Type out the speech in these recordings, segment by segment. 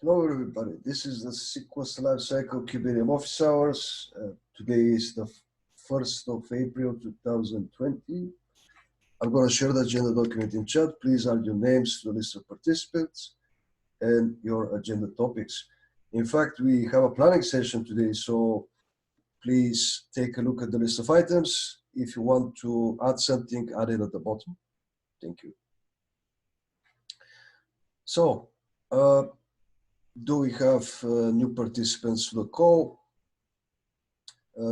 Hello everybody, this is the Sequence Lifecycle kubeadm office hours. Today is the 1st of April 2020. I'm going to share the agenda document in chat. Please add your names to the list of participants and your agenda topics. In fact, we have a planning session today, so please take a look at the list of items. If you want to add something, add it at the bottom. Thank you. So, do we have new participants to the call?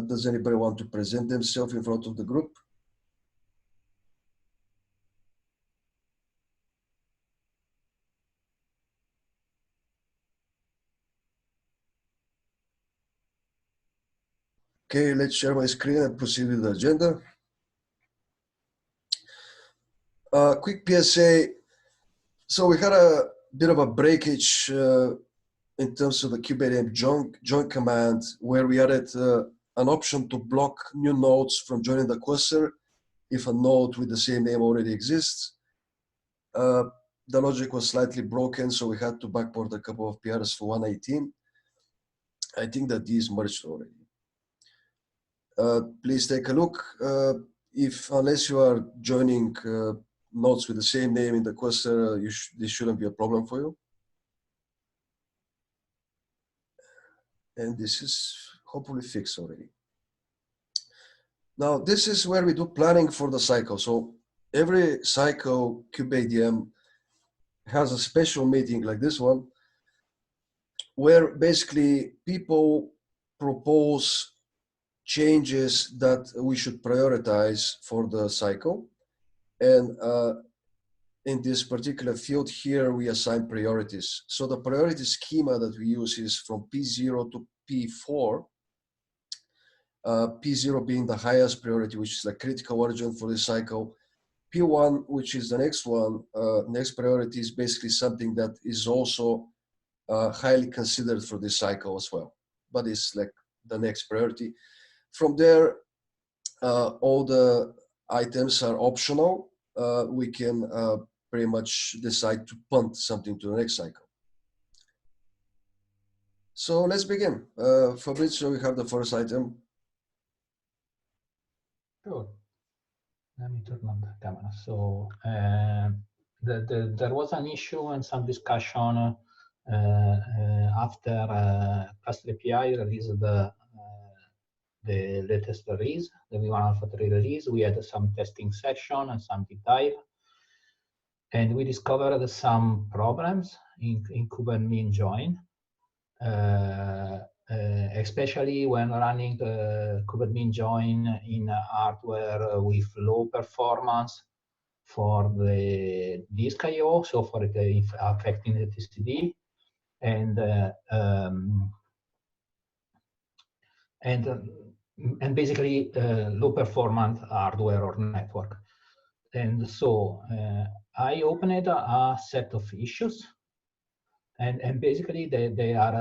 Does anybody want to present themselves in front of the group? Okay, let's share my screen and proceed with the agenda. Quick PSA. So we had a bit of a breakage in terms of the kubeadm join command, where we added an option to block new nodes from joining the cluster if a node with the same name already exists. The logic was slightly broken, so we had to backport a couple of PRs for 118. I think that these merged already. Please take a look. Unless you are joining nodes with the same name in the cluster, this shouldn't be a problem for you. And this is hopefully fixed already. Now, this is where we do planning for the cycle. So every cycle, kubeadm has a special meeting like this one, where basically people propose changes that we should prioritize for the cycle. And in this particular field here, we assign priorities. So the priority schema that we use is from P0 to P4, P0 being the highest priority, which is the critical urgent for this cycle. P1, which is the next one, next priority is basically something that is also highly considered for this cycle as well, but it's like the next priority. From there, all the items are optional. We can pretty much decide to punt something to the next cycle. So let's begin. Fabrizio, we have the first item. Sure. Let me turn on the camera. So there was an issue and some discussion after Cluster API released the latest release, the V1 Alpha 3 release. We had some testing session and some deep dive. And we discovered some problems in kubeadm join, especially when running kubeadm join in hardware with low performance for the disk I/O, so for the affecting the TCD, and basically low performance hardware or network. And so I opened a set of issues, and basically they are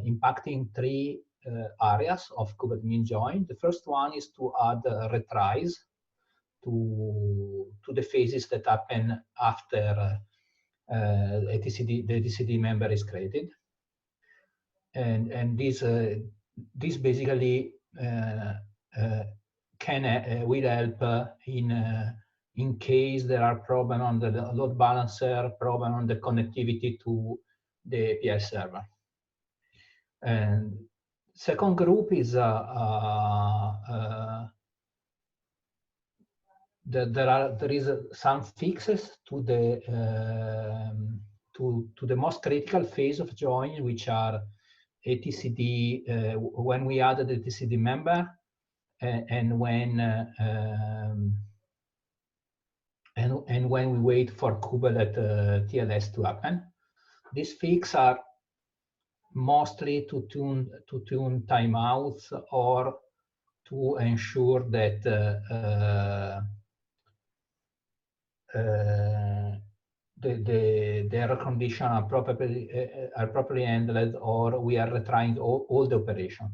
impacting three areas of kubeadm join. The first one is to add retries to the phases that happen after the TCD member is created, and this basically will help in case there are problems on the load balancer, problem on the connectivity to the API server. And second group is there is some fixes to the most critical phase of join, which are ATCD when we added the TCD member, and when we wait for kubelet TLS to happen. These fixes are mostly to tune timeouts or to ensure that the error conditions are properly handled, or we are retrying all the operation.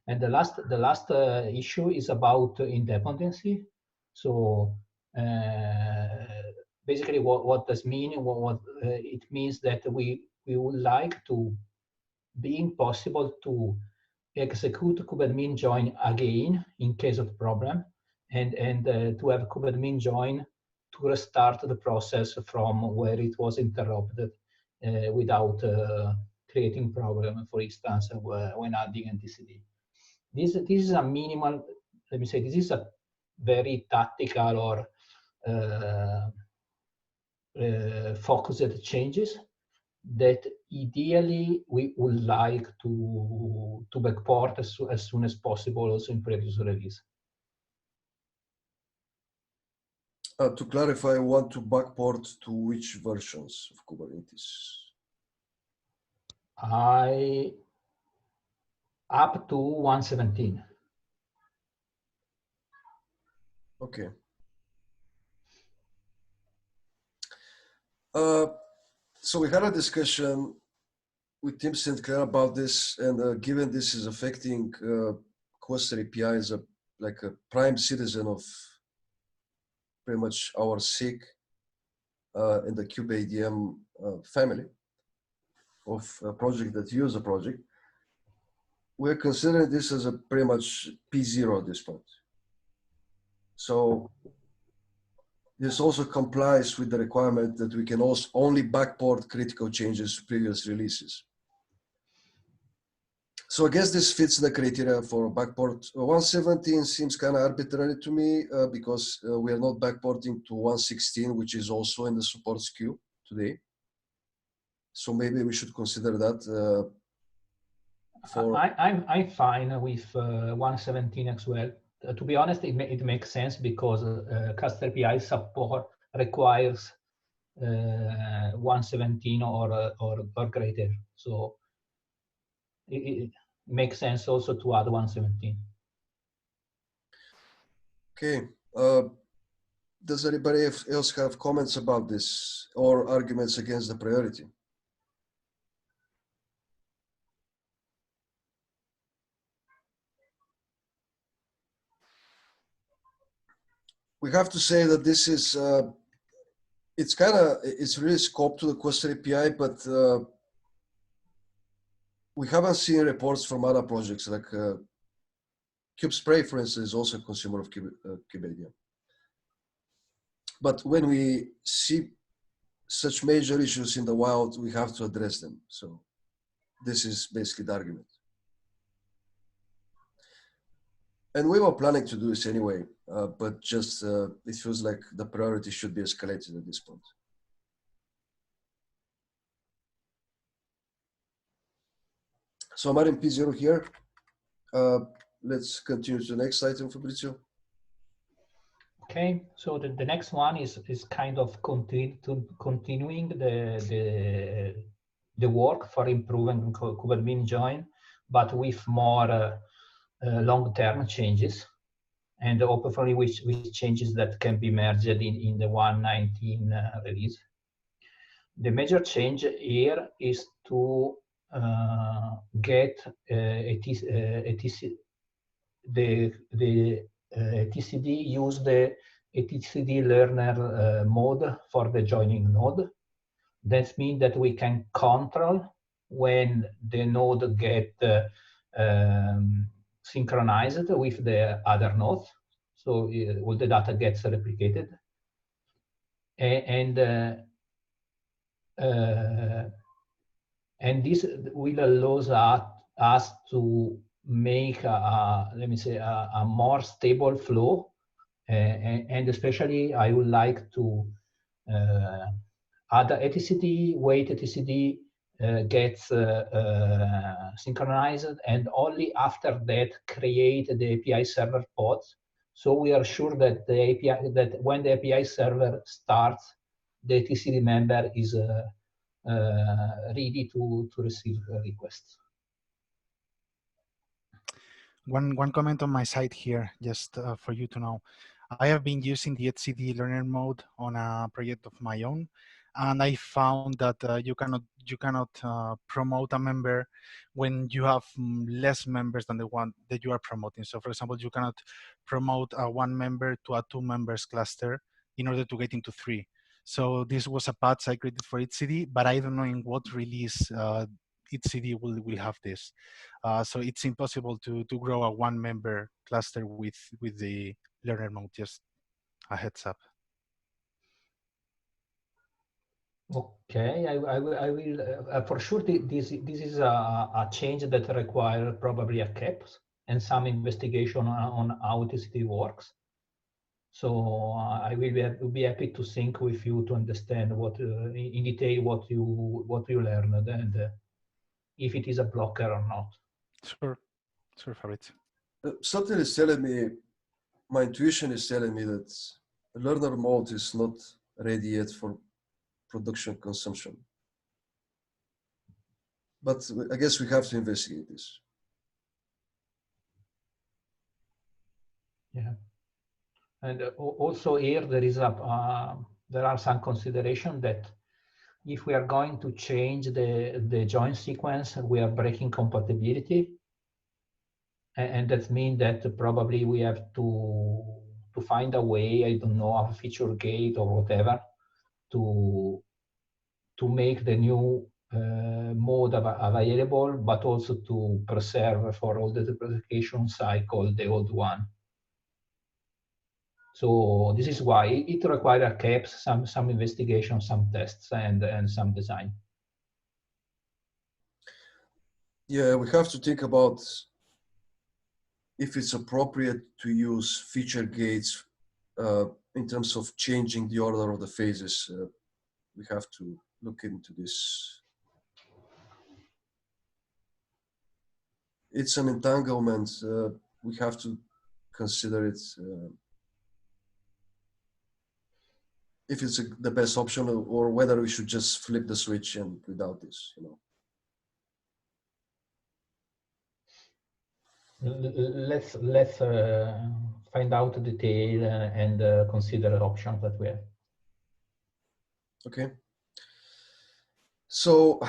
And the last issue is about independency. So basically, what does mean? It means that we we would like to being possible to execute kubeadmin join again in case of problem, and to have kubeadmin join to restart the process from where it was interrupted without creating problem, for instance, when adding NTCD. This is a minimal, let me say, this is a very tactical or focused changes that ideally we would like to backport as soon as possible, also in previous release. To clarify, I want to backport to which versions of Kubernetes? Up to 117. Okay. So we had a discussion with Tim St. Clair about this, and given this is affecting Quester API as like a prime citizen of pretty much our SIG in the kubeadm family of a project that use a project, we're considering this as a pretty much P0 at this point. So this also complies with the requirement that we can also only backport critical changes to previous releases. So I guess this fits the criteria for backport. 117 seems kind of arbitrary to me because we are not backporting to 116, which is also in the supports queue today. So maybe we should consider that. I'm fine with 117 as well. To be honest, it makes sense because Cluster API support requires 117 or greater. So it makes sense also to add 117. Okay. Does anybody else have comments about this or arguments against the priority? We have to say that this is, it's really scoped to the Quester API, but we haven't seen reports from other projects like KubeSpray, for instance, is also a consumer of kubeadm. But when we see such major issues in the wild, we have to address them. So this is basically the argument. And we were planning to do this anyway, but just it feels like the priority should be escalated at this point. So I'm adding P0 here. Let's continue to the next item, Fabrizio. Okay, so the next one is kind of continuing the work for improving kubeadmin join, but with more long-term changes, and hopefully with changes that can be merged in the 119 release. The major change here is to get TCD use the TCD learner mode for the joining node. That means that we can control when the node get synchronized with the other nodes, so all the data gets replicated, and this will allow us to make let me say a more stable flow, and especially I would like to add etcd, wait etcd gets synchronized, and only after that create the API server pods. So we are sure that the API, that when the API server starts, the etcd member is ready to receive requests. One comment on my side here, just for you to know. I have been using the etcd learner mode on a project of my own, and I found that you cannot promote a member when you have less members than the one that you are promoting. So, for example, you cannot promote one member to a 2 members cluster in order to get into 3. So this was a patch I created for etcd, but I don't know in what release etcd will have this. So it's impossible to grow a one member cluster with the learner mode. Just a heads up. Okay, I will for sure. This is a change that requires probably a cap and some investigation on how etcd works. So I will be happy to sync with you to understand what in detail what you learned and if it is a blocker or not. Sure, Fabrizio. Something is telling me, my intuition is telling me that learner mode is not ready yet for production consumption. But I guess we have to investigate this. Yeah, and also here there is there are some consideration that if we are going to change the join sequence, we are breaking compatibility, and that means that probably we have to find a way, I don't know, a feature gate or whatever, to make the new mode available, but also to preserve for all the deprecation cycle the old one. So this is why it requires caps, some investigation, some tests, and some design. Yeah, we have to think about if it's appropriate to use feature gates in terms of changing the order of the phases. We have to look into this. It's an entanglement. We have to consider it if it's the best option, or whether we should just flip the switch and without this, you know. Let's find out the detail and consider options that we have. Okay. So,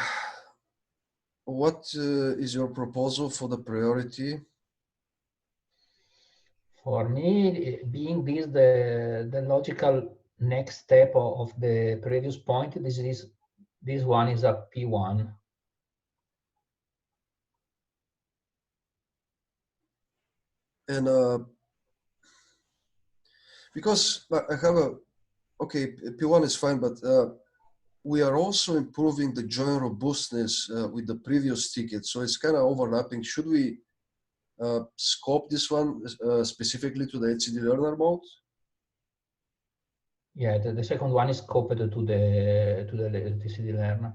what is your proposal for the priority? For me, being this the logical next step of the previous point, this one is a P1. And because I have okay, P1 is fine, but we are also improving the join robustness with the previous ticket. So it's kind of overlapping. Should we scope this one specifically to the etcd learner mode? Yeah, the second one is copied to the etcd learner.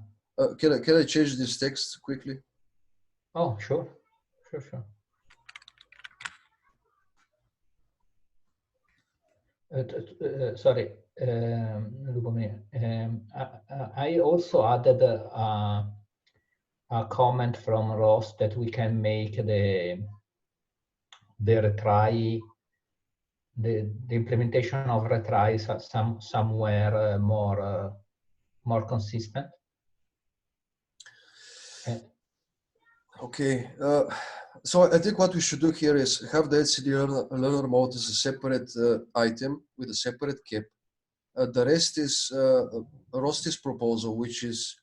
Can I change this text quickly? Oh, sure. Sorry, I also added a comment from Ross that we can make the retry, the implementation of retries somewhere more consistent. Okay, so I think what we should do here is have the etcd learner mode as a separate item with a separate cap. The rest is Rosti's proposal, which is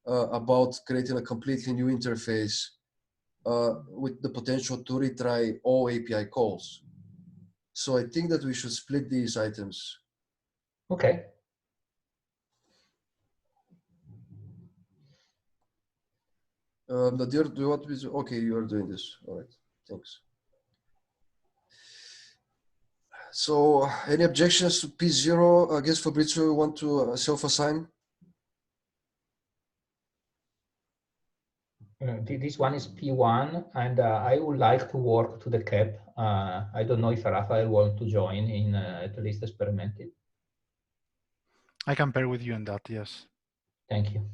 about creating a completely new interface with the potential to retry all API calls. So I think that we should split these items. Okay. Nadir, do you want to be, okay, you are doing this. All right, thanks. So any objections to P0? I guess Fabrizio, you want to self-assign? This one is P1, and I would like to work to the cap. I don't know if Rafael wants to join in at least experimented. I can pair with you on that, yes. Thank you.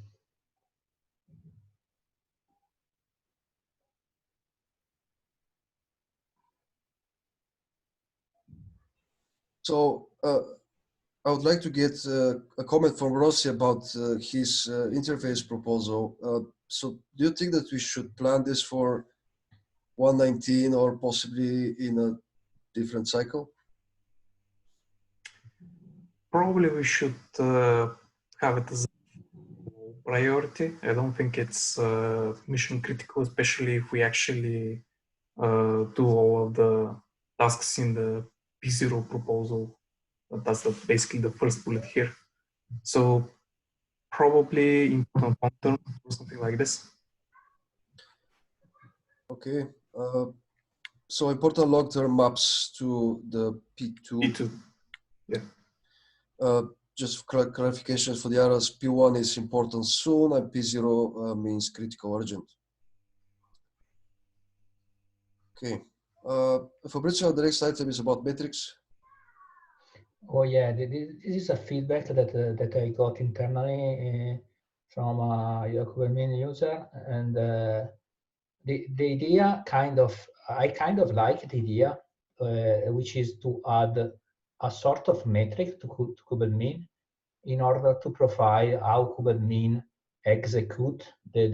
So I would like to get a comment from Rossi about his interface proposal. So do you think that we should plan this for 119 or possibly in a different cycle? Probably we should have it as a priority. I don't think it's mission critical, especially if we actually do all of the tasks in the P0 proposal. That's basically the first bullet here. So probably important long term or something like this. Okay. So important long-term maps to the P2. P2. Yeah. Just clarifications for the others. P1 is important soon, and P0 means critical urgent. Okay. Fabrizio, the next item is about metrics. Oh yeah, this is a feedback that I got internally from a kubeadm user, and the idea I kind of like the idea, which is to add a sort of metric to kubeadm in order to provide how kubeadm execute the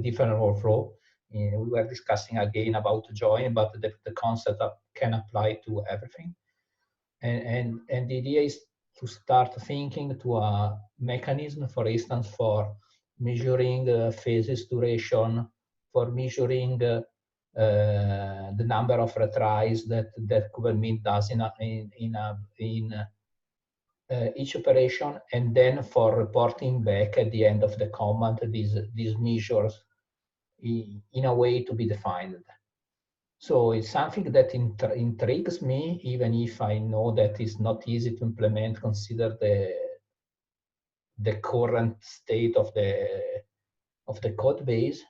different workflow. We were discussing again about join, but the concept can apply to everything. And the idea is to start thinking to a mechanism, for instance, for measuring phases duration, for measuring the number of retries that kubeadm does in each operation, and then for reporting back at the end of the command these measures in a way to be defined. So it's something that intrigues me, even if I know that it's not easy to implement, consider the current state of the code base.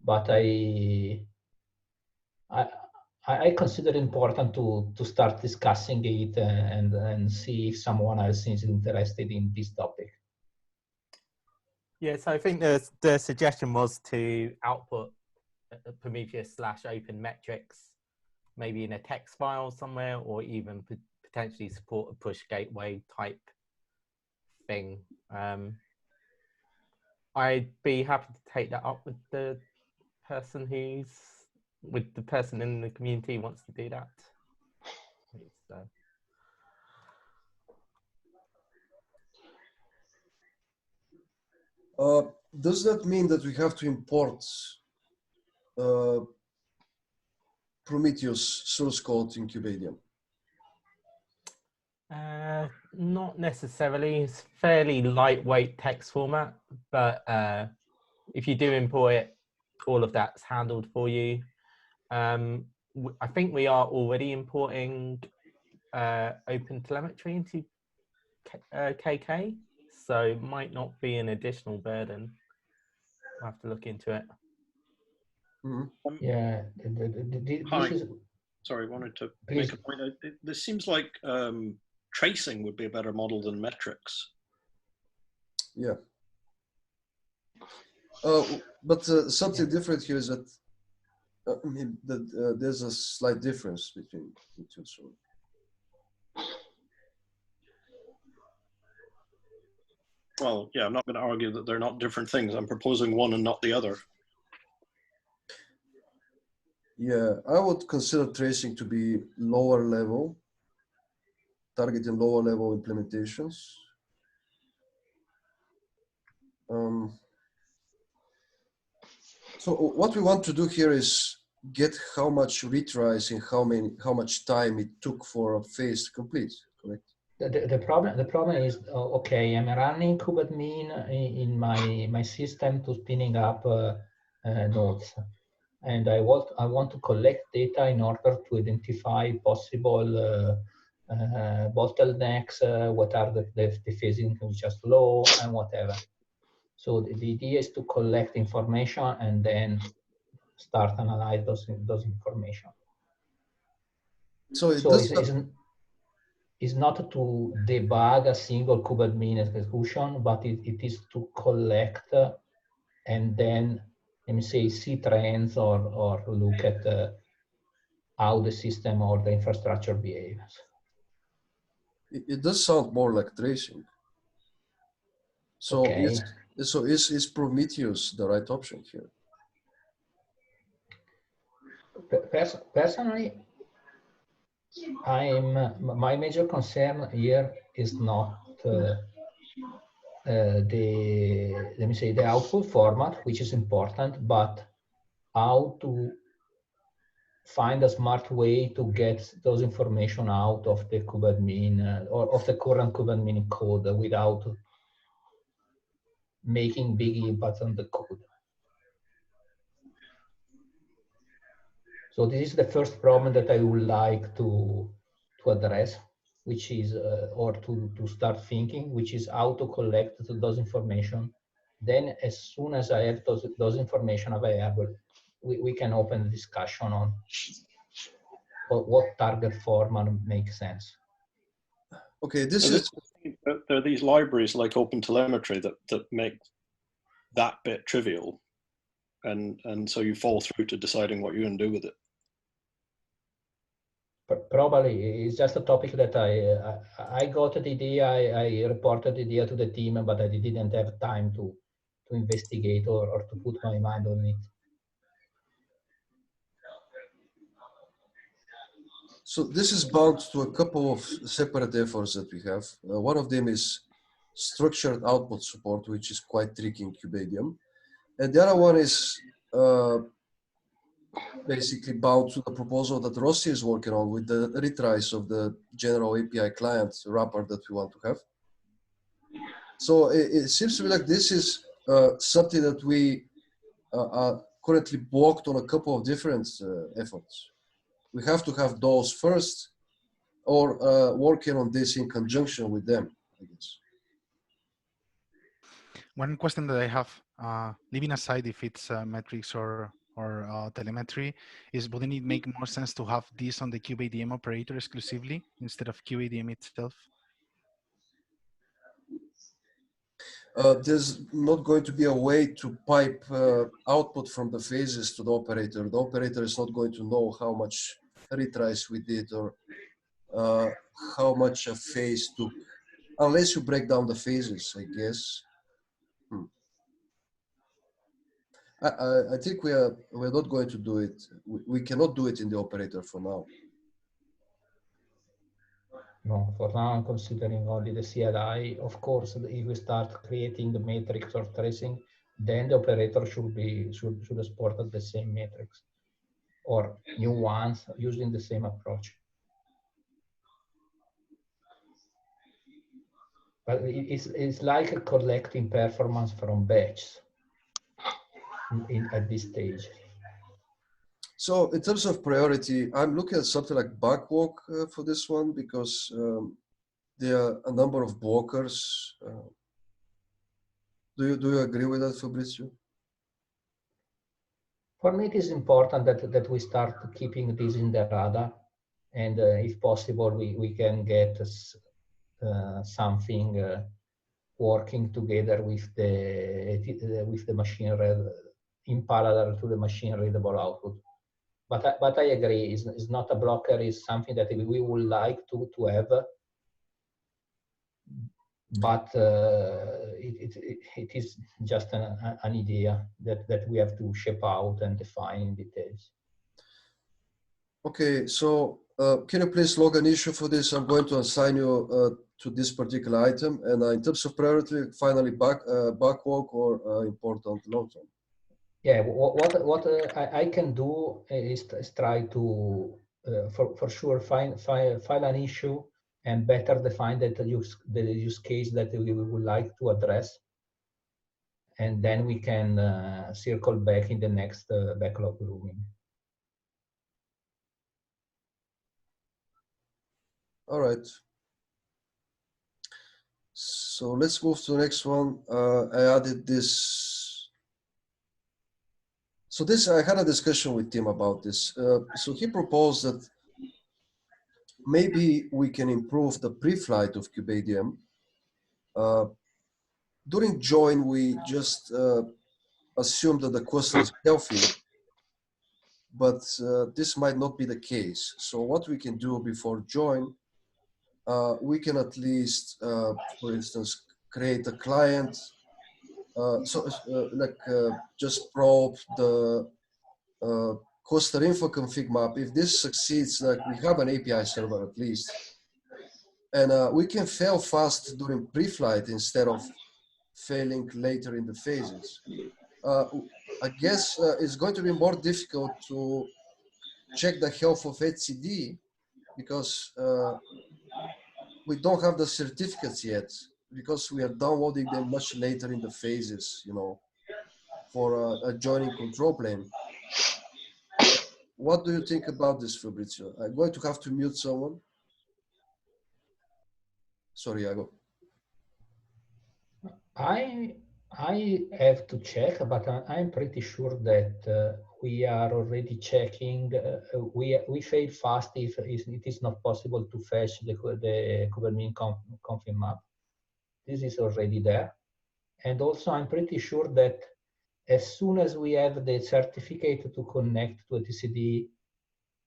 But I consider it important to start discussing it and see if someone else is interested in this topic. Yeah, so I think the suggestion was to output Prometheus/open metrics, maybe in a text file somewhere, or even potentially support a push gateway type thing. I'd be happy to take that up with the person in the community who wants to do that. Does that mean that we have to import Prometheus source code in kubeadm? Not necessarily. It's fairly lightweight text format, but if you do import it, all of that's handled for you. I think we are already importing open telemetry into KK, so it might not be an additional burden. I'll have to look into it. Mm-hmm. Yeah, Hi. this is. Sorry, I wanted to Please. make a point. This seems like tracing would be a better model than metrics. Yeah. But something different here is that I mean, there's a slight difference between the two. So. Well, yeah, I'm not going to argue that they're not different things. I'm proposing one and not the other. Yeah, I would consider tracing to be lower level, targeting lower level implementations. So what we want to do here is get how much retries and how much time it took for a phase to complete, correct? The problem is okay. I'm running kubeadm in my system to spinning up nodes, and I want to collect data in order to identify possible bottlenecks. What are the phasing which are slow and whatever. So the idea is to collect information and then start analyze those information. So it's not to debug a single kubeadm execution, but it is to collect and then, let me say, see trends or look at how the system or the infrastructure behaves. It does sound more like tracing. So okay. Is Prometheus the right option here? Personally, My major concern here is not let me say, the output format, which is important, but how to find a smart way to get those information out of the kubeadmin or of the current kubeadmin code without making big impacts on the code. So this is the first problem that I would like to address, which is, or to start thinking, which is how to collect those information. Then as soon as I have those information available, we can open the discussion on what target format makes sense. Okay, this And is there are these libraries like OpenTelemetry that make that bit trivial, and so you fall through to deciding what you're going to do with it. Probably it's just a topic that I got the idea, I reported the idea to the team, but I didn't have time to investigate or to put my mind on it. So this is bound to a couple of separate efforts that we have. One of them is structured output support, which is quite tricky in kubeadm. And the other one is basically bound to the proposal that Rossi is working on with the retries of the general API client wrapper that we want to have. So it seems to me like this is something that we are currently blocked on a couple of different efforts. We have to have those first, or working on this in conjunction with them, I guess. One question that I have, leaving aside if it's metrics or telemetry, is wouldn't it make more sense to have this on the kubeadm operator exclusively instead of kubeadm itself? There's not going to be a way to pipe output from the phases to the operator. The operator is not going to know how much retries we did or how much a phase took, unless you break down the phases, I guess. I think we're not going to do it. We cannot do it in the operator for now. No, for now I'm considering only the CLI. Of course, if we start creating the matrix or tracing, then the operator should export the same matrix or new ones using the same approach. But it's like collecting performance from batches at this stage. So in terms of priority, I'm looking at something like backwalk for this one because there are a number of blockers. Do you agree with that, Fabrizio? For me, it is important that we start keeping this in the radar, and if possible, we can get something working together with the machine read in parallel to the machine readable output. But I agree, it's not a blocker, it's something that we would like to have, but it is just an idea that we have to shape out and define in details. Okay, so can you please log an issue for this? I'm going to assign you to this particular item. And in terms of priority, finally backwalk or important long term. Yeah, what I can do is try to, for sure, file an issue and better define the use case that we would like to address. And then we can circle back in the next backlog grooming. All right. So let's move to the next one. I added this. So I had a discussion with Tim about this. So he proposed that maybe we can improve the pre-flight of kubeadm. During join, we just assume that the cluster is healthy, but this might not be the case. So what we can do before join, we can at least, for instance, create a client. Just probe the hoster info config map, if this succeeds, like we have an API server at least, and we can fail fast during pre-flight instead of failing later in the phases. I guess it's going to be more difficult to check the health of HCD because we don't have the certificates yet, because we are downloading them much later in the phases, you know, for a joining control plane. What do you think about this, Fabrizio? I'm going to have to mute someone. Sorry, Iago. I have to check, but I'm pretty sure that we are already checking. We fail fast if it is not possible to fetch the kubeadm config map. This is already there, and also I'm pretty sure that as soon as we have the certificate to connect to a TCD,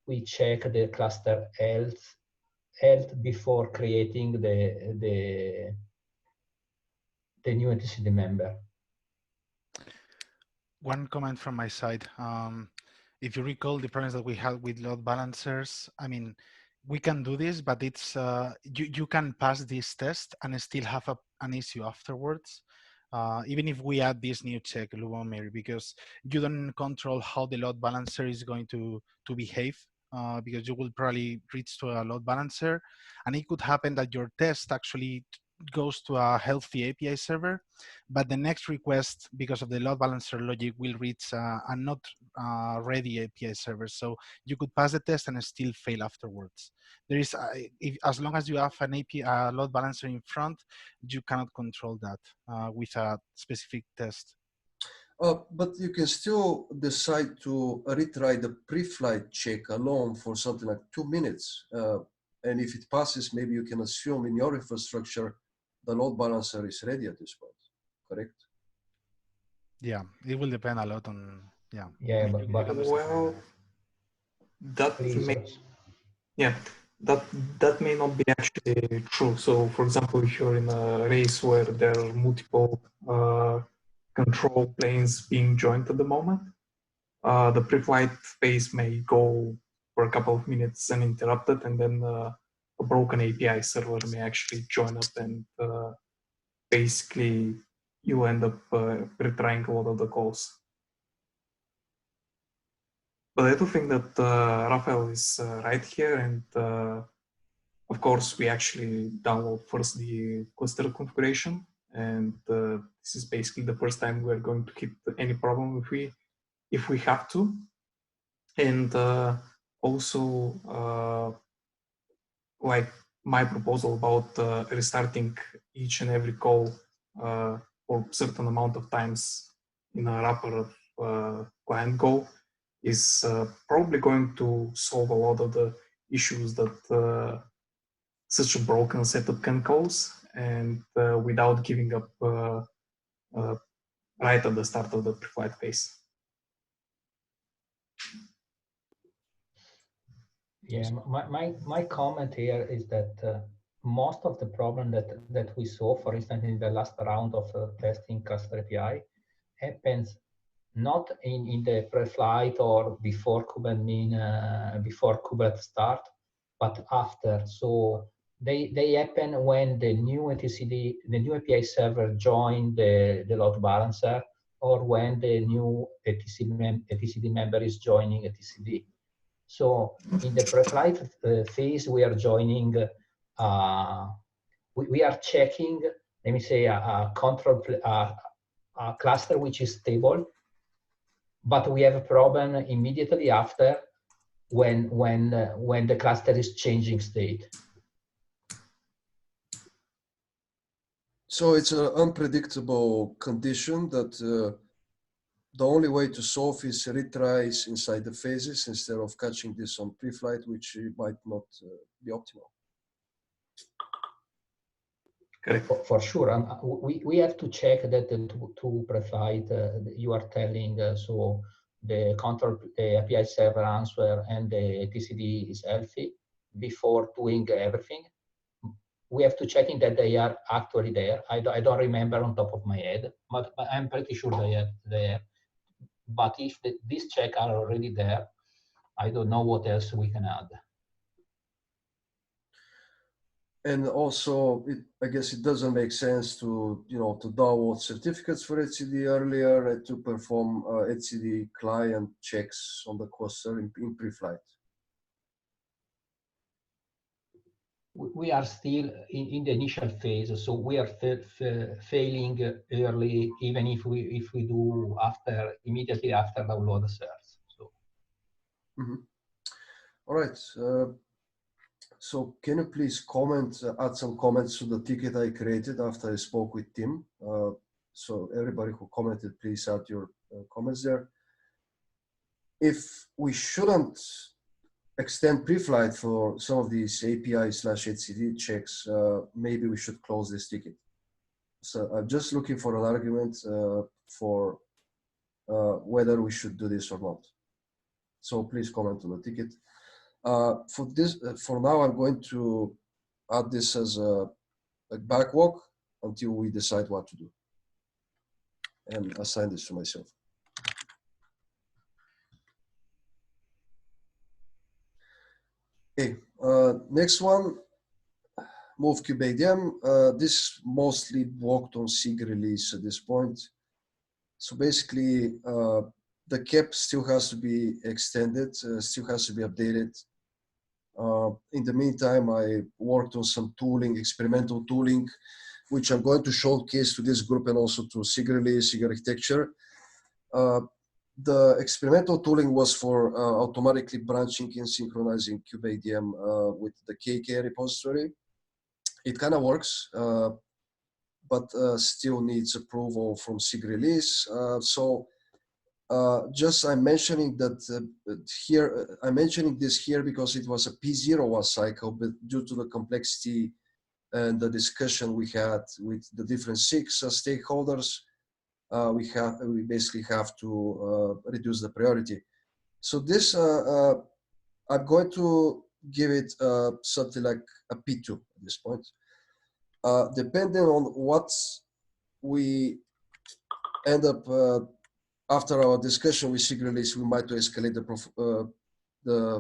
we check the cluster health before creating the new TCD member. One comment from my side. If you recall the problems that we had with load balancers, I mean, we can do this, but it's you can pass this test and still have an issue afterwards. Even if we add this new check, Lubomir, because you don't control how the load balancer is going to behave, because you will probably reach to a load balancer, and it could happen that your test actually goes to a healthy API server, but the next request, because of the load balancer logic, will reach a not ready API server. So you could pass the test and still fail afterwards. There is, as long as you have an API load balancer in front, you cannot control that with a specific test. But you can still decide to retry the pre-flight check alone for something like 2 minutes. And if it passes, maybe you can assume in your infrastructure the load balancer is ready at this point, correct? Yeah, it will depend a lot on, yeah. Yeah, I mean, but well, that please, may, yeah, that may not be actually true. So, for example, if you're in a race where there are multiple control planes being joined at the moment, the pre-flight phase may go for a couple of minutes uninterrupted, and then a broken API server may actually join up, and basically you end up retrying a lot of the calls. But I do think that Rafael is right here, and of course we actually download first the cluster configuration, and this is basically the first time we're going to hit any problem if we have to. And also like my proposal about restarting each and every call for a certain amount of times in a wrapper of client Go is probably going to solve a lot of the issues that such a broken setup can cause, and without giving up right at the start of the pre-flight phase. yeah, my comment here is that most of the problem that we saw, for instance, in the last round of testing cluster API, happens not in the pre-flight or before kubeadmin before kube start, but after. So they happen when the new etcd, the new API server join the load balancer, or when the new etcd member is joining etcd. So in the pre-flight phase, we are joining, we are checking, let me say, a control a cluster which is stable, but we have a problem immediately after when the cluster is changing state. So it's an unpredictable condition that the only way to solve is retries inside the phases instead of catching this on pre-flight, which might not be optimal. For sure, we have to check that the two pre-flight you are telling, so the control API server answer and the TCD is healthy before doing everything. We have to check in that they are actually there. I don't remember on top of my head, but I'm pretty sure they are there. But if these checks are already there, I don't know what else we can add. And also, I guess it doesn't make sense to, to download certificates for etcd earlier and to perform etcd client checks on the cluster in pre-flight. We are still in the initial phase, so we are failing early, even if we do immediately after download the certs. So. All right. So can you please add some comments to the ticket I created after I spoke with Tim? So everybody who commented, please add your comments there. If we shouldn't extend pre-flight for some of these API/etcd checks, maybe we should close this ticket. So I'm just looking for an argument for whether we should do this or not. So please comment on the ticket. For now, I'm going to add this as a backlog until we decide what to do, and assign this to myself. Okay, next one, move kubeadm. This mostly worked on SIG release at this point. So basically, the cap still has to be extended, still has to be updated. In the meantime, I worked on some tooling, experimental tooling, which I'm going to showcase to this group and also to SIG release, SIG architecture. The experimental tooling was for automatically branching and synchronizing kubeadm with the KK repository. It kind of works, but still needs approval from SIG release. Just I'm mentioning that here. I'm mentioning this here because it was a P01 cycle, but due to the complexity and the discussion we had with the different SIG stakeholders, we basically have to reduce the priority. So this I'm going to give it something like a P2 at this point. Depending on what we end up after our discussion with SIG release, we might escalate the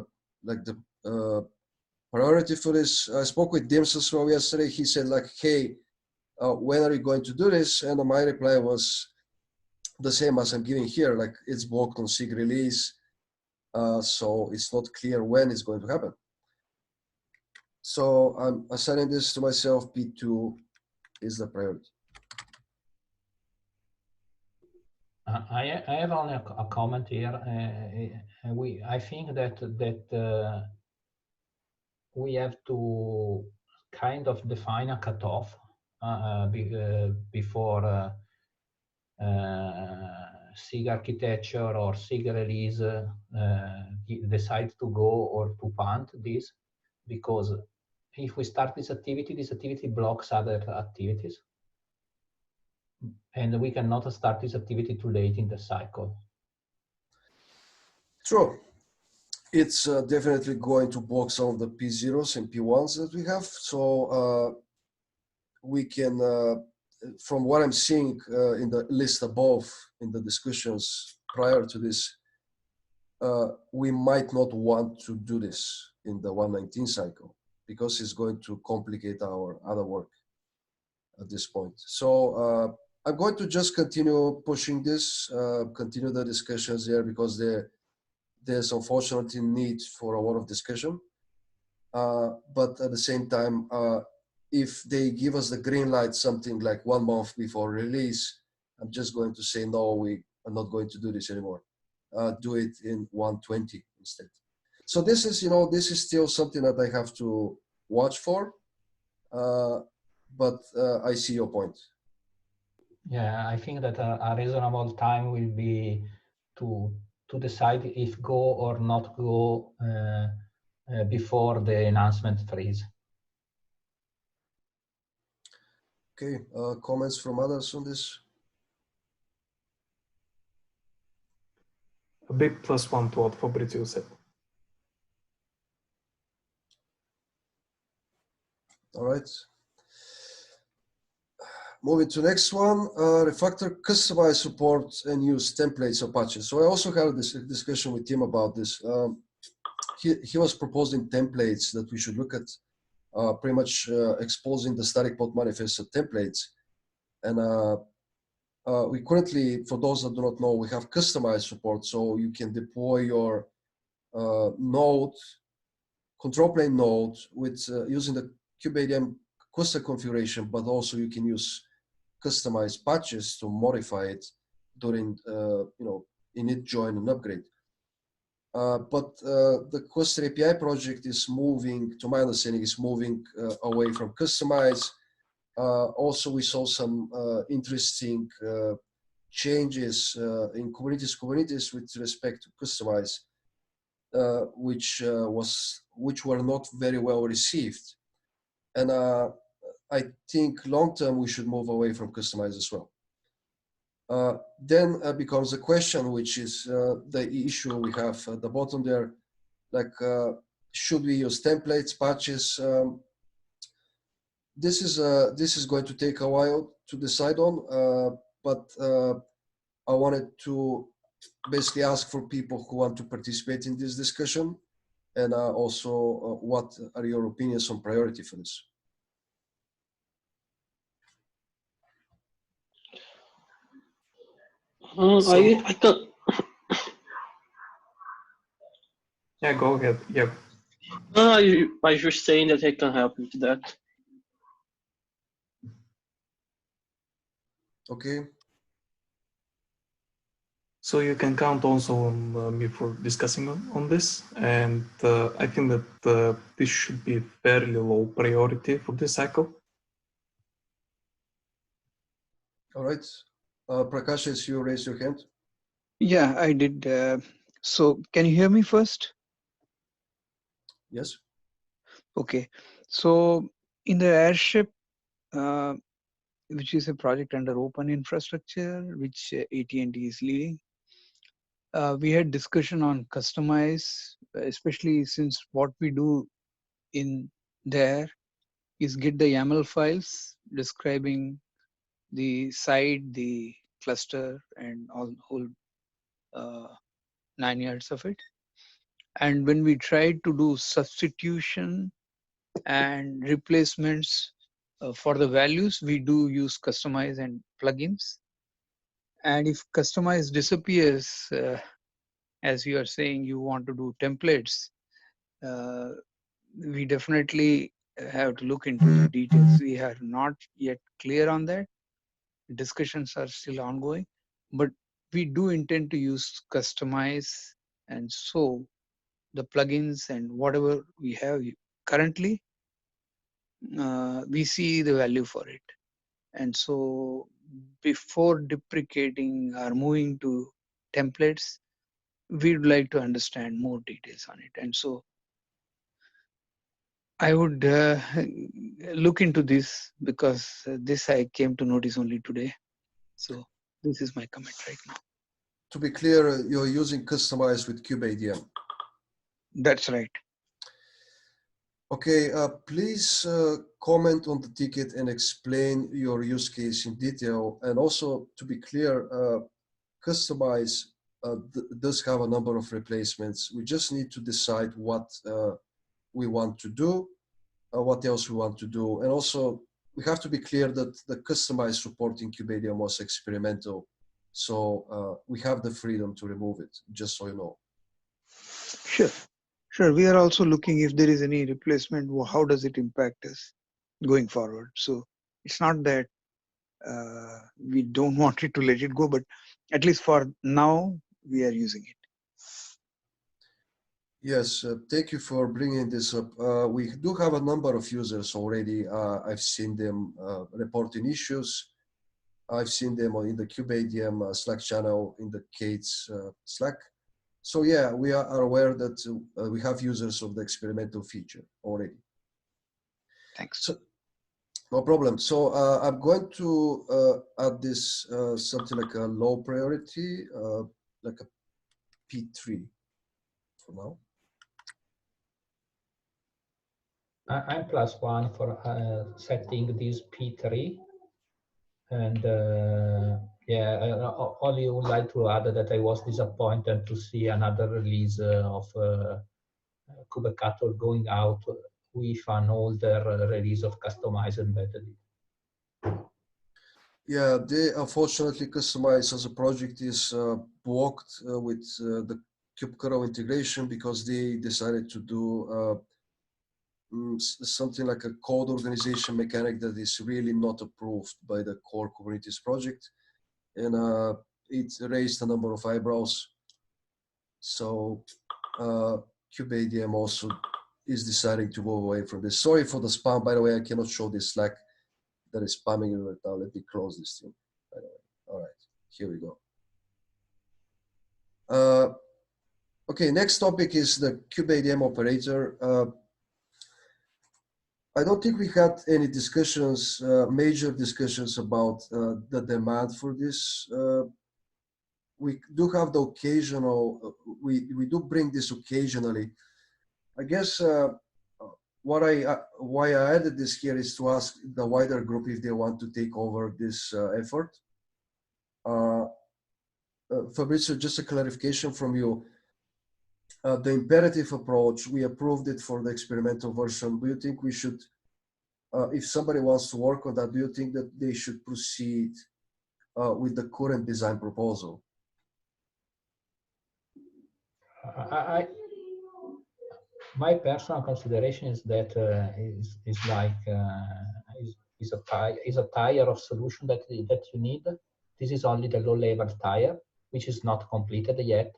priority for this. I spoke with Dims as well yesterday. He said like, hey, when are you going to do this? And my reply was the same as I'm giving here, like it's blocked on SIG release. So it's not clear when it's going to happen. So I'm assigning this to myself. P2 is the priority. I have only a comment here. I think that we have to kind of define a cutoff before SIG architecture or SIG release decide to go or to punt this, because if we start this activity blocks other activities. And we cannot start this activity too late in the cycle. True. It's definitely going to block some of the P0s and P1s that we have. So we can, from what I'm seeing in the list above in the discussions prior to this, we might not want to do this in the 119 cycle because it's going to complicate our other work at this point. So I'm going to just continue pushing this, continue the discussions there because there's unfortunately need for a lot of discussion. But at the same time, if they give us the green light something like 1 month before release, I'm just going to say, no, we are not going to do this anymore. Do it in 120 instead. So this is, this is still something that I have to watch for, but I see your point. Yeah, I think that a reasonable time will be to decide if go or not go before the announcement freeze. Okay, comments from others on this? A big +1 to what Fabrizio said. All right. Moving to next one, refactor customize support and use templates or patches. So I also had this discussion with Tim about this. he was proposing templates that we should look at, pretty much exposing the static pod manifest templates. And we currently, for those that do not know, we have customized support, so you can deploy your node, control plane node with using the kubeadm cluster configuration, but also you can use customized patches to modify it during, init, join, and upgrade. But the cluster API project is moving, to my understanding, is moving away from customize. Also, we saw some interesting changes in Kubernetes with respect to customize, which were not very well received. And I think long term we should move away from customize as well. Then becomes a question, which is the issue we have at the bottom there, like should we use templates, patches? This is going to take a while to decide on, but I wanted to basically ask for people who want to participate in this discussion, and also what are your opinions on priority for this? I can. Yeah, go ahead. Yeah. I was just saying that I can help with that. Okay. So you can count also on me for discussing on this, and I think that this should be fairly low priority for this cycle. All right. Prakash, as you raise your hand. Yeah, I did. So can you hear me first? Yes. Okay. So in the airship, which is a project under open infrastructure, which AT&T is leading, we had discussion on customize, especially since what we do in there is get the YAML files describing the site, the cluster, and all whole 9 yards of it. And when we tried to do substitution and replacements for the values, we do use customize and plugins. And if customize disappears, as you are saying, you want to do templates, we definitely have to look into the details. We are not yet clear on that. Discussions are still ongoing, but we do intend to use customize, and so the plugins and whatever we have currently, we see the value for it. And so before deprecating or moving to templates, we'd like to understand more details on it. And so I would look into this, because this I came to notice only today. So this is my comment right now. To be clear, you're using customize with kubeadm. That's right. Okay, please comment on the ticket and explain your use case in detail. And also, to be clear, customize does have a number of replacements. We just need to decide what we want to do, what else we want to do. And also, we have to be clear that the customized support in kubeadm was experimental. So we have the freedom to remove it, just so you know. Sure. Sure. We are also looking if there is any replacement, how does it impact us going forward? So it's not that we don't want it to let it go, but at least for now, we are using it. Yes, thank you for bringing this up. We do have a number of users already. I've seen them reporting issues. I've seen them in the kubeadm Slack channel, in the Kate's Slack. So yeah, we are aware that we have users of the experimental feature already. Thanks. So, no problem. So I'm going to add this something like a low priority, like a P3 for now. I'm +1 for setting this P3. And yeah, only would like to add that I was disappointed to see another release of kubecator going out with an older release of customized embedded. Yeah, they unfortunately Customize as a project is blocked with the kubectl integration because they decided to do something like a code organization mechanic that is really not approved by the core Kubernetes project, and it raised a number of eyebrows. So kubeadm also is deciding to go away from this. Sorry for the spam, by the way. I cannot show this Slack that is spamming me right now. Let me close this thing. By the way, all right, here we go. Okay, next topic is the kubeadm operator. I don't think we had any discussions, major discussions about the demand for this. We do have the occasional, we do bring this occasionally. I guess why I added this here is to ask the wider group if they want to take over this effort. Fabrizio, just a clarification from you. The imperative approach, we approved it for the experimental version. Do you think we should, if somebody wants to work on that, do you think that they should proceed with the current design proposal? My personal consideration is that is a tier of solution that you need. This is only the low level tier, which is not completed yet.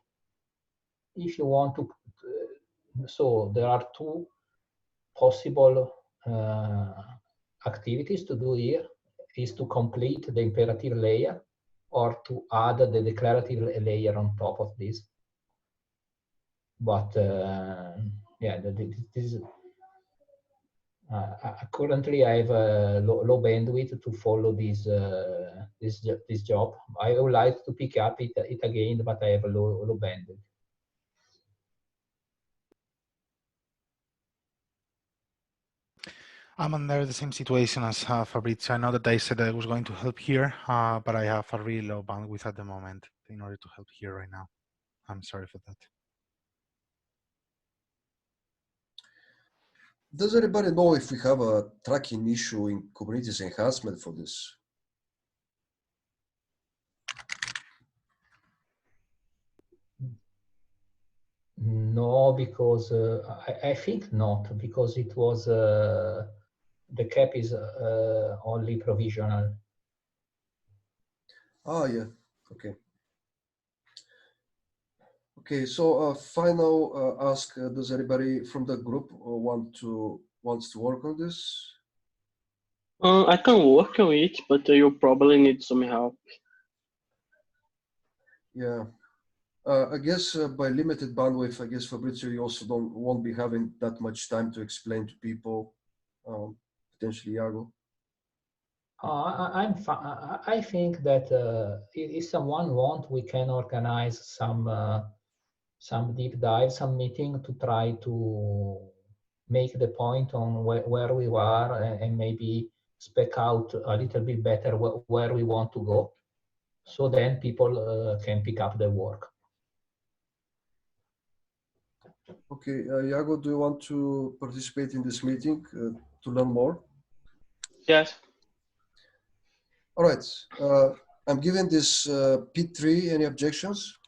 If you want to, so there are two possible activities to do here: is to complete the imperative layer or to add the declarative layer on top of this. But yeah, this is currently I have a low bandwidth to follow this job. I would like to pick up it again, but I have a low bandwidth. I'm under the same situation as Fabrizio. I know that I said I was going to help here, but I have a really low bandwidth at the moment in order to help here right now. I'm sorry for that. Does anybody know if we have a tracking issue in Kubernetes enhancement for this? No, because I think not, because it was the cap is only provisional. Ah, yeah. Okay. Okay. So, final ask: does anybody from the group wants to work on this? I can work on it, but you probably need some help. Yeah. I guess by limited bandwidth, I guess Fabrizio, you also won't be having that much time to explain to people. Potentially, Iago. I think that if someone wants, we can organize some deep dive, some meeting to try to make the point on where we are and maybe spec out a little bit better where we want to go. So then people can pick up the work. Okay, Iago, do you want to participate in this meeting to learn more? Yes. All right. I'm giving this P3. Any objections?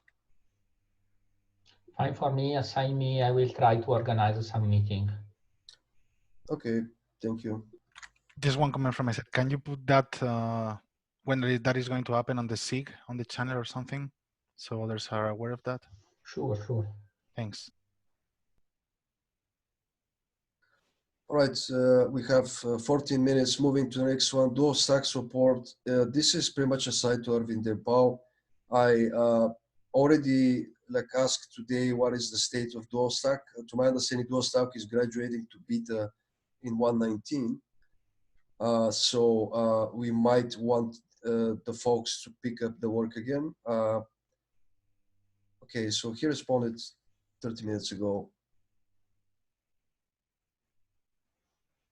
Fine for me. Assign me. I will try to organize some meeting. Okay. Thank you. Just one comment from my side. Can you put that when that is going to happen on the SIG on the channel or something, so others are aware of that? Sure. Thanks. All right, we have 14 minutes. Moving to the next one, dual stack support. This is pretty much assigned to Arvind and Paul. I already asked today what is the state of dual stack. To my understanding, dual stack is graduating to beta in 1.19. So we might want the folks to pick up the work again. Okay, so he responded 30 minutes ago.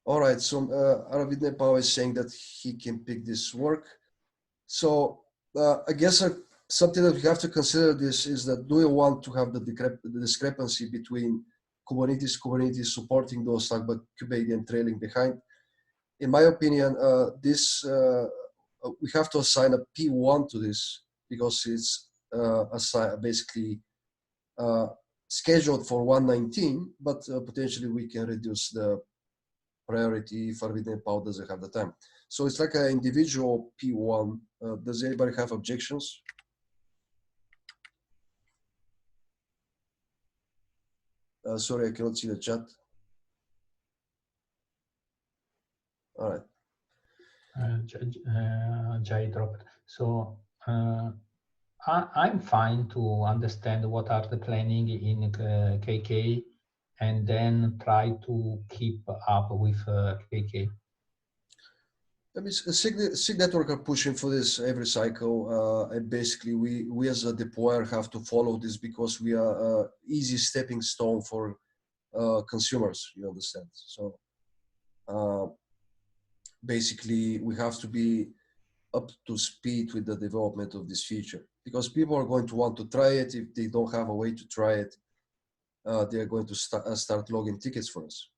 All right, so Arvind Nepal is saying that he can pick this work. So I guess something that we have to consider this is that do you want to have the discrepancy between Kubernetes supporting those stuff, but kubeadm trailing behind. In my opinion, we have to assign a P1 to this because it's basically scheduled for 119, but potentially we can reduce the priority if Forbidden Power doesn't have the time. So it's like an individual P1. Does anybody have objections? Sorry, I cannot see the chat. All right. Jay dropped. So I'm fine to understand what are the planning in KK and then try to keep up with KK. I mean, SIG network are pushing for this every cycle, and basically we as a deployer have to follow this because we are easy stepping stone for consumers. You understand? So basically, we have to be up to speed with the development of this feature because people are going to want to try it. If they don't have a way to try it, they are going to start logging tickets for us.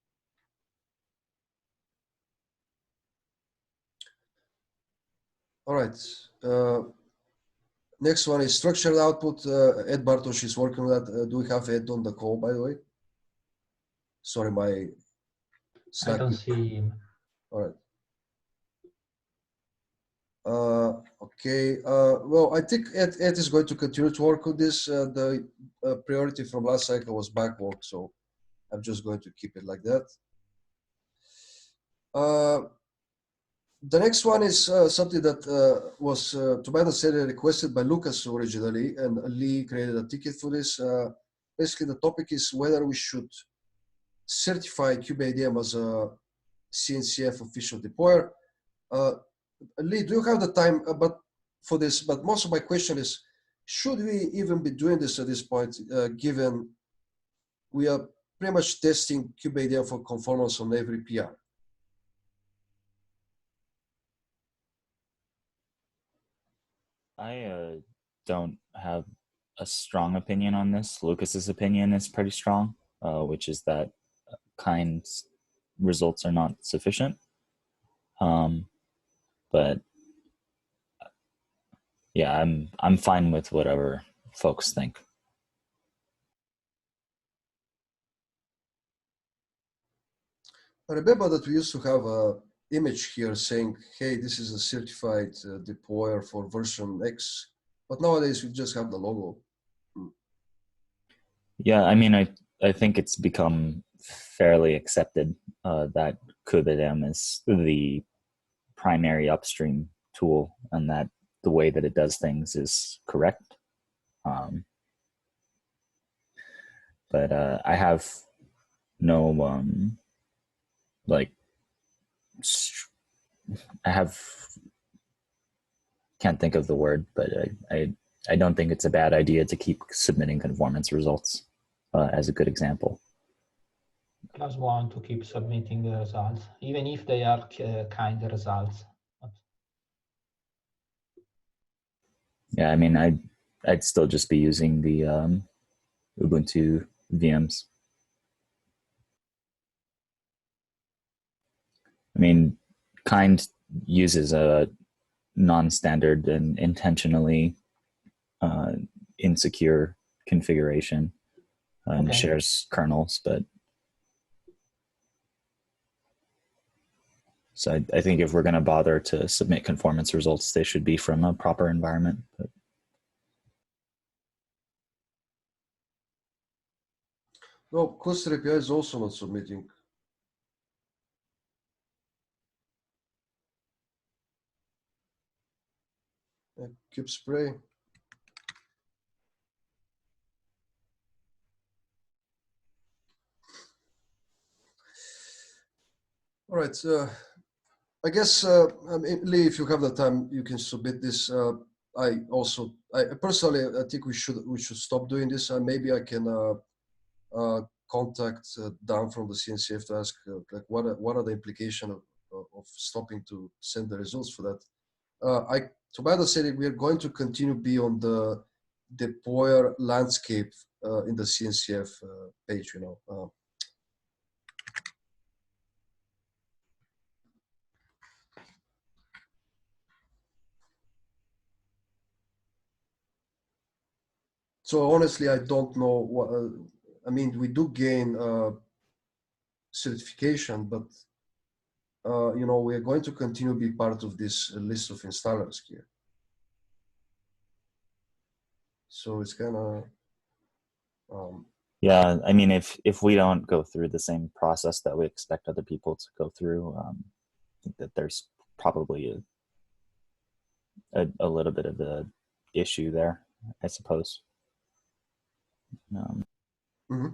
All right. Next one is structured output. Ed Bartosz is working on that. Do we have Ed on the call, by the way? Sorry, my Slack. I don't see him. All right. Okay. Well, I think Ed is going to continue to work on this. The priority from last cycle was backlog, so I'm just going to keep it like that. The next one is something that was, to my understanding, requested by Lucas originally, and Lee created a ticket for this. Basically, the topic is whether we should certify kubeadm as a CNCF official deployer. Lee, do you have the time for this? But most of my question is, should we even be doing this at this point, given we are pretty much testing kubeadm for conformance on every PR? I don't have a strong opinion on this. Lucas's opinion is pretty strong, which is that kind results are not sufficient. But yeah, I'm fine with whatever folks think. I remember that we used to have a image here saying, hey, this is a certified deployer for version X, but nowadays we just have the logo. Yeah, I mean, I think it's become fairly accepted that kubeadm is the primary upstream tool and that the way that it does things is correct. But I have no, can't think of the word, but I don't think it's a bad idea to keep submitting conformance results as a good example. Plus one to keep submitting the results, even if they are kind results. Yeah, I mean, I'd still just be using the Ubuntu VMs. I mean, kind uses a non-standard and intentionally insecure configuration and shares kernels, but so I think if we're going to bother to submit conformance results, they should be from a proper environment. But no, cluster API is also not submitting. Kube spray. All right. I guess, I mean, Lee, if you have the time, you can submit this. I personally, I think we should stop doing this. Maybe I can contact Dan from the CNCF to ask like what are the implications of stopping to send the results for that. To my understanding, we are going to continue be on the deployer landscape in the CNCF page, you know. So honestly, I don't know what, I mean, we do gain certification, but you know, we are going to continue to be part of this list of installers here. So it's kind of, yeah, I mean, if we don't go through the same process that we expect other people to go through, I think that there's probably a little bit of the issue there, I suppose. mm-hmm.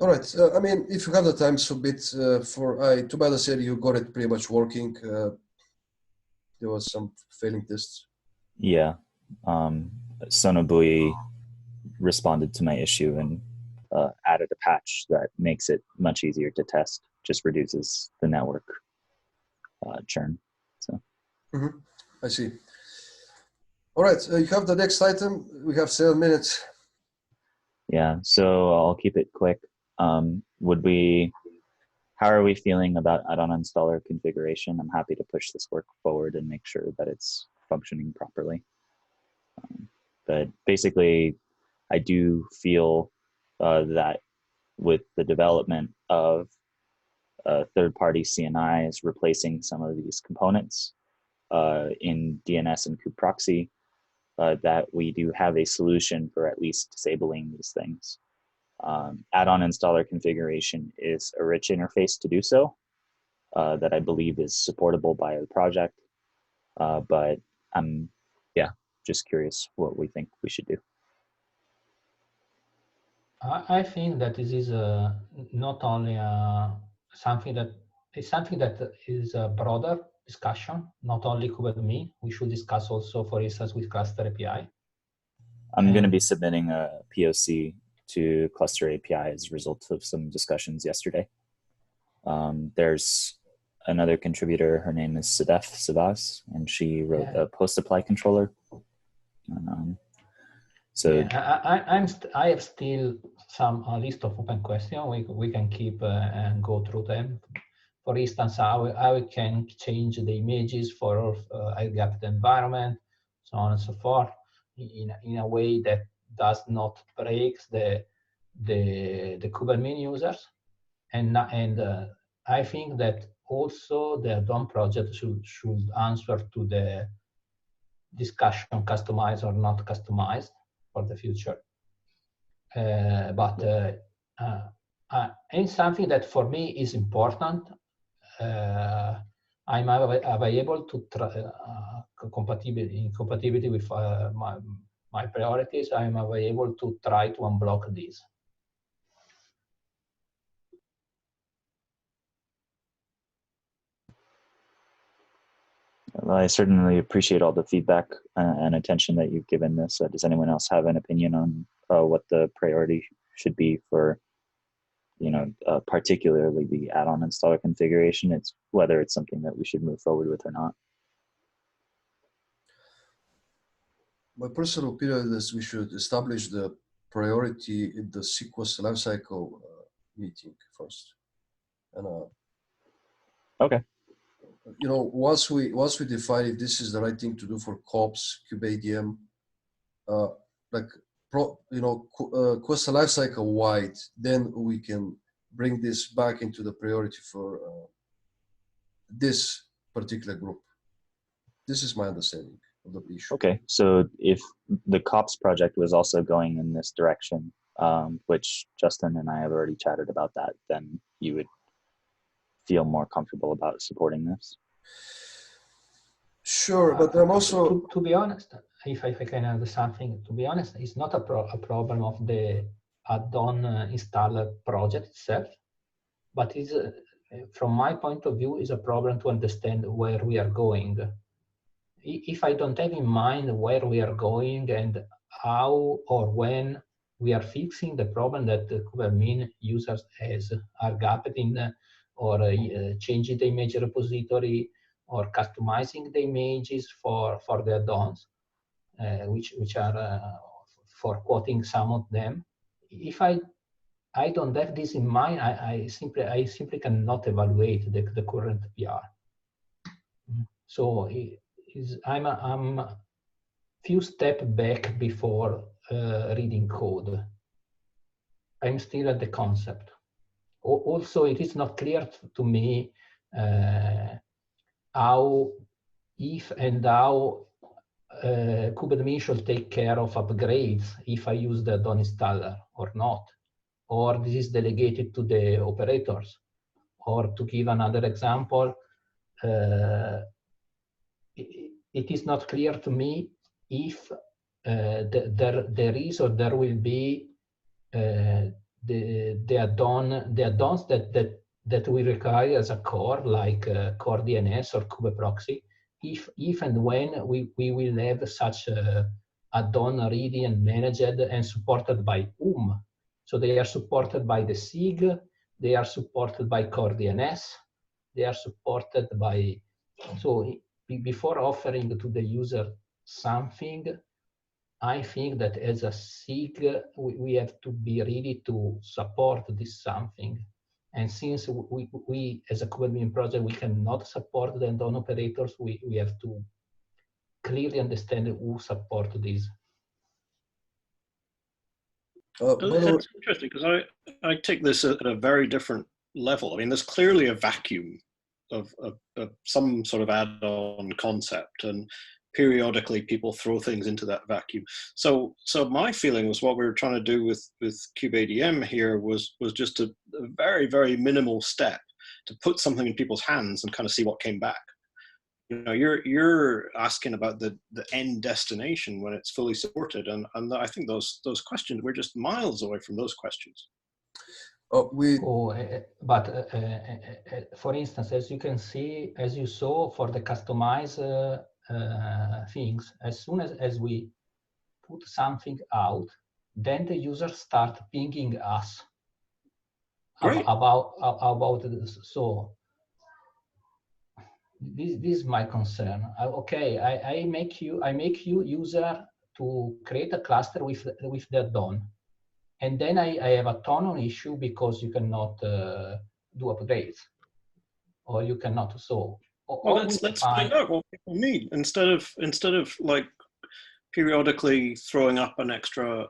All right. I mean, if you have the time, submit too bad I said you got it pretty much working. There was some failing tests. Yeah. Sonobui responded to my issue and added a patch that makes it much easier to test, just reduces the network churn. So. Mm-hmm. I see. All right. You have the next item. We have 7 minutes. Yeah, so I'll keep it quick. How are we feeling about add-on installer configuration? I'm happy to push this work forward and make sure that it's functioning properly. But basically, I do feel that with the development of third-party CNIs replacing some of these components in DNS and kubeproxy, that we do have a solution for at least disabling these things. Add-on installer configuration is a rich interface to do so that I believe is supportable by the project, but I'm just curious what we think we should do. I think that this is not only something that is a broader discussion, not only kubeadm. We should discuss also, for instance, with cluster API. I'm going to be submitting a POC to cluster API as a result of some discussions yesterday. There's another contributor, her name is Sadef Savas, and she wrote a post-apply controller. I have still some list of open questions. We can keep and go through them. For instance, how we can change the images for air-gapped environment, so on and so forth, in a way that does not break the kubeadmin users. And I think that also the add-on project should answer to the discussion customized or not customized for the future. And something that for me is important, I'm available to compatibility with my priorities. I'm available to try to unblock these. Well, I certainly appreciate all the feedback and attention that you've given this. Does anyone else have an opinion on what the priority should be for, particularly the add-on installer configuration? It's whether it's something that we should move forward with or not. My personal opinion is we should establish the priority in the sequence lifecycle meeting first. And okay. Once we define if this is the right thing to do for COPS, kubeadm, quest lifecycle wide, then we can bring this back into the priority for this particular group. This is my understanding of the issue. Okay, so if the COPS project was also going in this direction, which Justin and I have already chatted about that, then you would feel more comfortable about supporting this? Sure, but I'm also... To be honest, if I can add something, to be honest, it's not a problem of the add-on installer project itself, but it's, from my point of view, is a problem to understand where we are going. If I don't have in mind where we are going and how or when we are fixing the problem that the kubeadmin users are gapped in, or changing the image repository, or customizing the images for the add-ons, which are for quoting some of them. If I don't have this in mind, I simply cannot evaluate the current PR. So I'm a few steps back before reading code. I'm still at the concept. Also, it is not clear to me how, if and how kubeadm should take care of upgrades if I use the add-on installer or not, or this is delegated to the operators. Or to give another example, it is not clear to me if there is or there will be the add-ons that we require as a core, like core DNS or kubeproxy, if and when we will have such add-on ready and managed and supported by whom. So they are supported by the SIG, they are supported by core DNS, they are supported by, so before offering to the user something, I think that as a SIG, we have to be ready to support this something. And since we as a kubeadm project, we cannot support the add-on operators, we have to clearly understand who support this. It's interesting because I take this at a very different level. I mean, there's clearly a vacuum of some sort of add-on concept, and periodically people throw things into that vacuum. So my feeling was what we were trying to do with kubeadm here was just a very, very minimal step to put something in people's hands and kind of see what came back. You know, you're asking about the end destination when it's fully supported, and I think those questions, we're just miles away from those questions. But for instance, as you can see, as you saw for the customized things, as soon as we put something out, then the users start pinging us about this. So this is my concern. Okay, I make you user to create a cluster with the add-on, and then I have a ton of issue because you cannot do upgrades, or you cannot. So well, let's find out what people need instead of like periodically throwing up an extra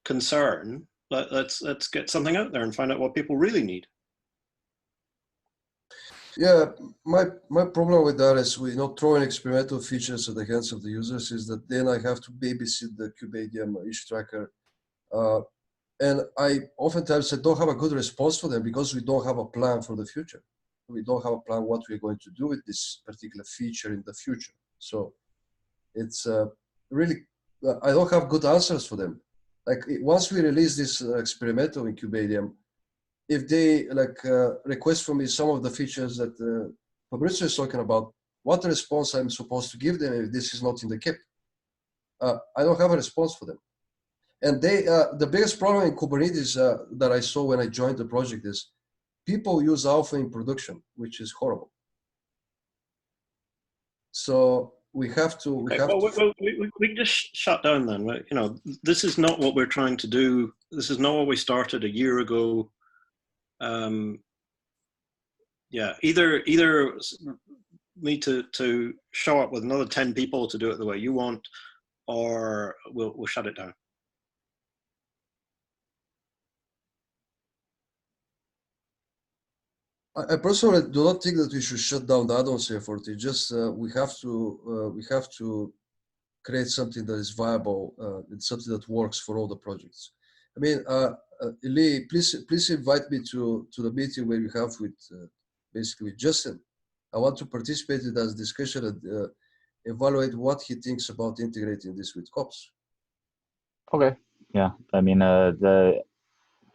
concern. Let's get something out there and find out what people really need. Yeah, my problem with that is we not throwing experimental features at the hands of the users is that then I have to babysit the kubeadm issue tracker, and I oftentimes I don't have a good response for them because we don't have a plan for the future. We don't have a plan what we're going to do with this particular feature in the future. So it's really I don't have good answers for them. Like once we release this experimental in kubeadm, if they request from me some of the features that Fabrizio is talking about, what response I'm supposed to give them if this is not in the kit? I don't have a response for them. And they, the biggest problem in Kubernetes that I saw when I joined the project is people use alpha in production, which is horrible. So we have to. We just shut down then. You know, this is not what we're trying to do. This is not what we started a year ago. Yeah, either need to show up with another 10 people to do it the way you want, or we'll shut it down. I personally do not think that we should shut down the add-ons effort. It's just we have to create something that is viable and something that works for all the projects. I mean, Lee, please invite me to the meeting where you have with basically Justin. I want to participate in that discussion and evaluate what he thinks about integrating this with COPS. Okay. Yeah, I mean,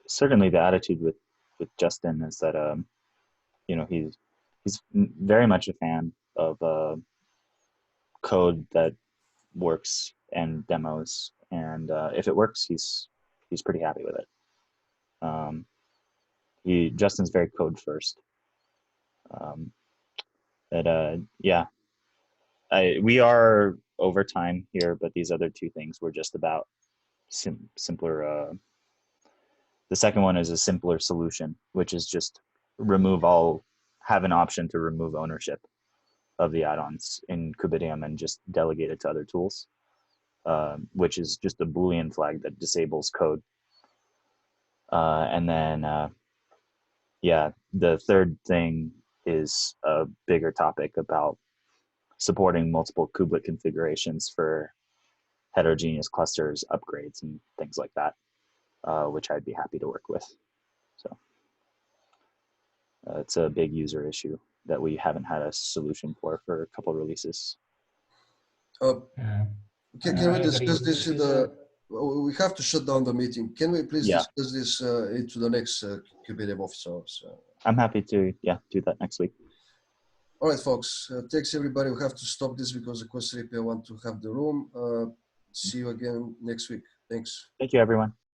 certainly the attitude with Justin is that you know, he's very much a fan of code that works and demos, and if it works, he's pretty happy with it. Justin's very code first. Yeah, we are over time here, but these other two things were just about simpler. The second one is a simpler solution, which is just have an option to remove ownership of the add-ons in kubeadm and just delegate it to other tools, which is just a Boolean flag that disables code. And then, the third thing is a bigger topic about supporting multiple kubelet configurations for heterogeneous clusters, upgrades, and things like that, which I'd be happy to work with. So it's a big user issue that we haven't had a solution for a couple releases. Can we discuss this in the? We have to shut down the meeting. Can we please discuss this into the next kubeadm office hours? I'm happy to do that next week. All right, folks. Thanks everybody. We have to stop this because the question I want to have the room. See you again next week. Thanks. Thank you, everyone.